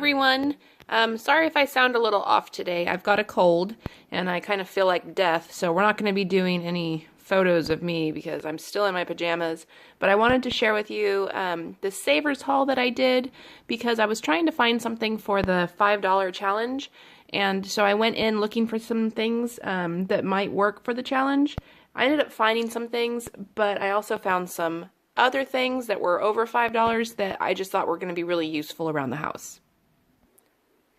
everyone. Sorry if I sound a little off today. I've got a cold and I kind of feel like death, so we're not going to be doing any photos of me because I'm still in my pajamas. But I wanted to share with you the Savers haul that I did because I was trying to find something for the $5 challenge. And so I went in looking for some things that might work for the challenge. I ended up finding some things, but I also found some other things that were over $5 that I just thought were going to be really useful around the house.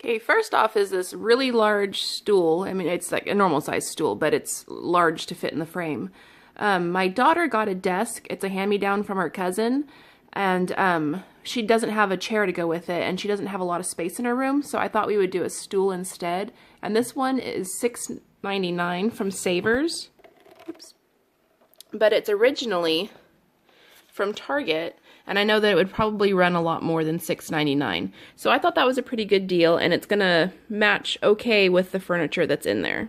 Okay, first off is this really large stool. I mean, it's like a normal size stool, but it's large to fit in the frame. My daughter got a desk. It's a hand-me-down from her cousin, and she doesn't have a chair to go with it, and she doesn't have a lot of space in her room, so I thought we would do a stool instead. And this one is $6.99 from Savers. Oops. But it's originally from Target, and I know that it would probably run a lot more than $6.99. So I thought that was a pretty good deal, and it's gonna match okay with the furniture that's in there.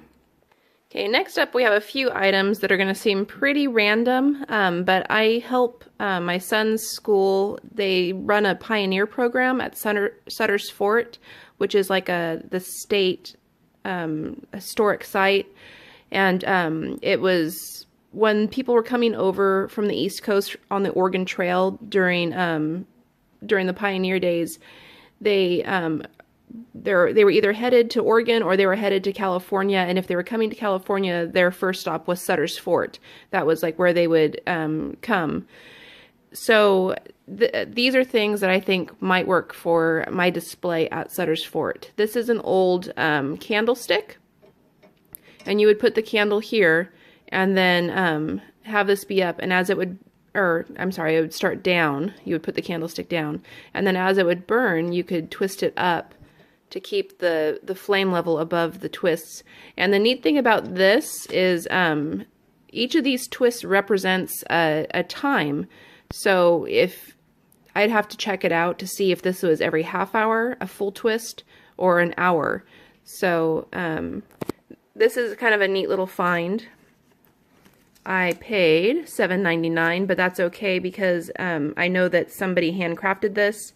Okay, next up we have a few items that are gonna seem pretty random, but I help my son's school. They run a pioneer program at Sutter's Fort, which is like the state historic site, and it was when people were coming over from the East Coast on the Oregon Trail during the pioneer days, they were either headed to Oregon or they were headed to California. And if they were coming to California, their first stop was Sutter's Fort. That was like where they would come. So these are things that I think might work for my display at Sutter's Fort. This is an old candlestick, and you would put the candle here and then have this be up, and as it would, it would start down, you would put the candlestick down, and then as it would burn, you could twist it up to keep the flame level above the twists. And the neat thing about this is each of these twists represents a time. So if I'd have to check it out to see if this was every half hour, a full twist, or an hour. So this is kind of a neat little find. I paid $7.99, but that's okay because I know that somebody handcrafted this,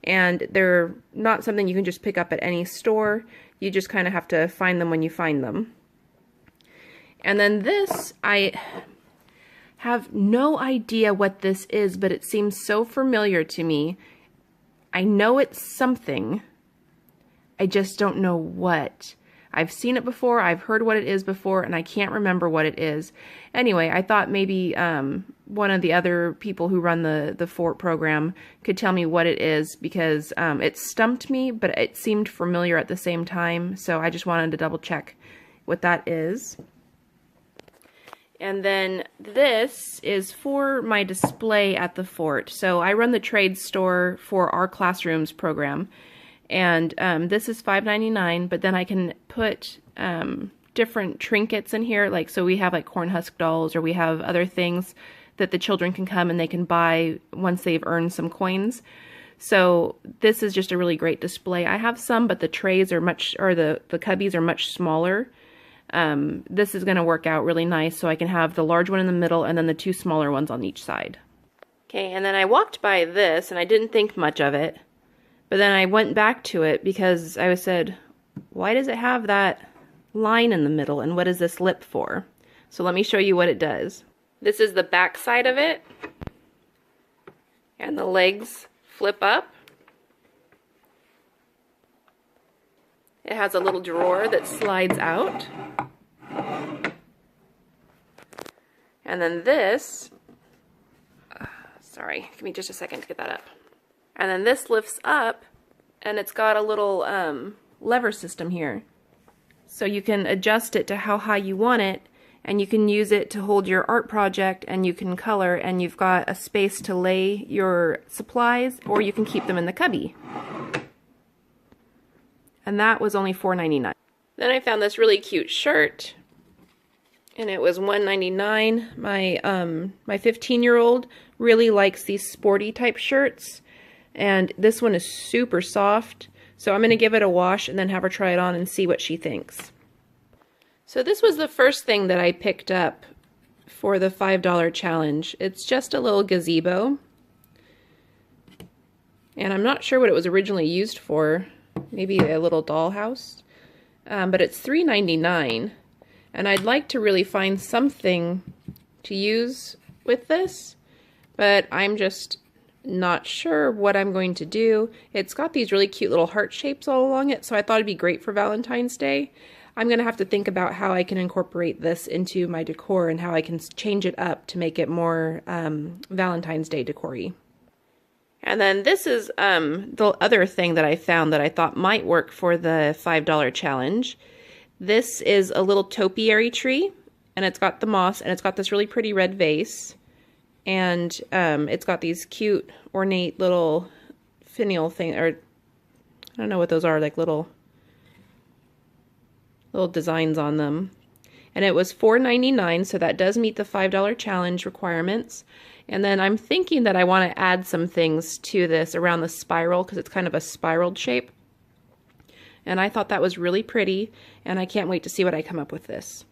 and they're not something you can just pick up at any store. You just kind of have to find them when you find them. And then this, I have no idea what this is, but it seems so familiar to me. I know it's something. I just don't know what. I've seen it before, I've heard what it is before, and I can't remember what it is. Anyway, I thought maybe one of the other people who run the Fort program could tell me what it is, because it stumped me, but it seemed familiar at the same time, so I just wanted to double check what that is. And then this is for my display at the Fort. So I run the trade store for our classrooms program. And this is $5.99, but then I can put different trinkets in here. Like, so we have like corn husk dolls, or we have other things that the children can come and they can buy once they've earned some coins. So this is just a really great display. I have some, but the trays are the cubbies are much smaller. This is going to work out really nice, so I can have the large one in the middle and then the two smaller ones on each side. Okay, and then I walked by this and I didn't think much of it. But then I went back to it because I said, why does it have that line in the middle, and what is this lip for? So let me show you what it does. This is the back side of it, and the legs flip up. It has a little drawer that slides out. And then this, sorry, give me just a second to get that up. And then this lifts up, and it's got a little lever system here. So you can adjust it to how high you want it, and you can use it to hold your art project, and you can color, and you've got a space to lay your supplies, or you can keep them in the cubby. And that was only $4.99. Then I found this really cute shirt, and it was $1.99. My 15-year-old really likes these sporty type shirts. And this one is super soft, so I'm going to give it a wash and then have her try it on and see what she thinks. So this was the first thing that I picked up for the $5 challenge. It's just a little gazebo. And I'm not sure what it was originally used for. maybe a little dollhouse. But it's $3.99, and I'd like to really find something to use with this, but I'm just not sure what I'm going to do. It's got these really cute little heart shapes all along it, so I thought it'd be great for Valentine's Day. I'm going to have to think about how I can incorporate this into my decor and how I can change it up to make it more Valentine's Day decor-y. And then this is the other thing that I found that I thought might work for the $5 challenge. This is a little topiary tree, and it's got the moss, and it's got this really pretty red vase, and it's got these cute ornate little finial thing, or I don't know what those are, like little designs on them. And it was $4.99, so that does meet the $5 challenge requirements. And then I'm thinking that I want to add some things to this around the spiral, because it's kind of a spiraled shape. And I thought that was really pretty, and I can't wait to see what I come up with this.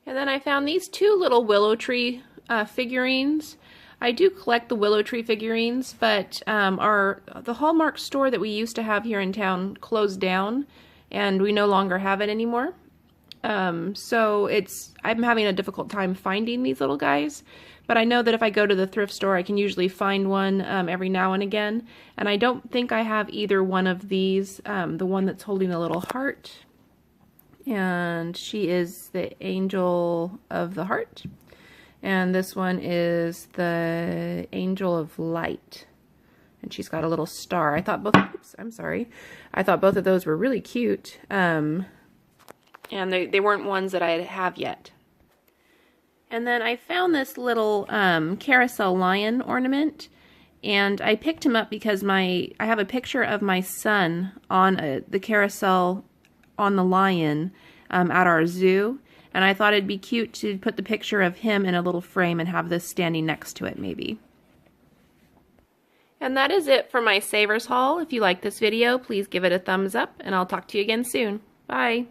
And then I found these two little willow tree figurines. I do collect the willow tree figurines, but the Hallmark store that we used to have here in town closed down, and we no longer have it anymore. So I'm having a difficult time finding these little guys, but I know that if I go to the thrift store, I can usually find one every now and again, and I don't think I have either one of these. The one that's holding a little heart, and she is the angel of the heart, and this one is the angel of light. And she's got a little star. I thought both of those were really cute. And they weren't ones that I have yet. And then I found this little carousel lion ornament. And I picked him up because I have a picture of my son on the carousel on the lion at our zoo. And I thought it'd be cute to put the picture of him in a little frame and have this standing next to it maybe. And that is it for my Savers haul. If you like this video, please give it a thumbs up, and I'll talk to you again soon. Bye!